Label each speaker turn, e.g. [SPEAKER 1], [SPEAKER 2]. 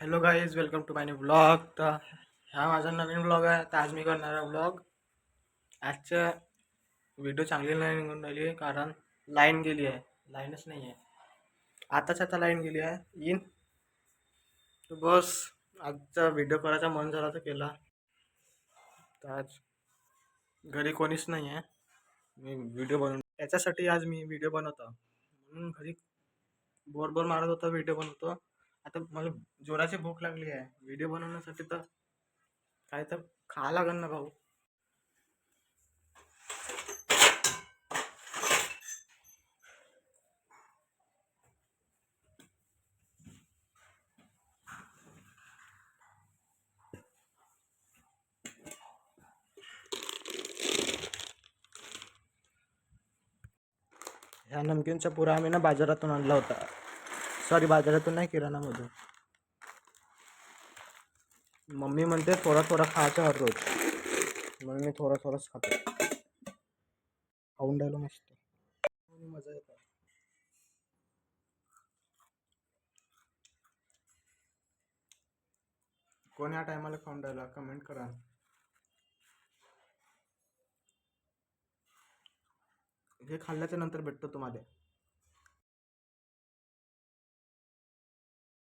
[SPEAKER 1] Hello guys, welcome to my new blog. तर हा माझा नवीन ब्लॉग आहे. तर आज मी करणार आहे ब्लॉग. आजच्या व्हिडिओ चांगली नाही निघून राहिली कारण लाईन गेली आहे. लाईनच नाही आहे. आता लाईन गेली आहे. येईन तर बस आजचा व्हिडिओ करायचा मन झाला तर केला. तर आज घरी कोणीच नाही आहे. मी व्हिडिओ बनवून त्याच्यासाठी आज मी व्हिडिओ बनवतो. म्हणून घरी बोर बोर मारत होता, व्हिडिओ बनवतो. आता मला जोराची भूक लागली आहे. व्हिडिओ बनवण्यासाठी तर काय तर खा लागेल ना भाऊ. ह्या नमकीनचा पुरा आम्ही ना बाजारातून आणला होता. सॉरी, बाजारातून नाही, किराणामधून. मम्मी म्हणते थोडा थोडा खायचा हर रोज, म्हणून मी थोडा थोडाच खातो. खाऊन राहिलो मस्त, मजा येतात. कोण या टायमाला खाऊन राहिला कमेंट करा. हे खाल्ल्याच्या नंतर भेटतो तुम्हाला.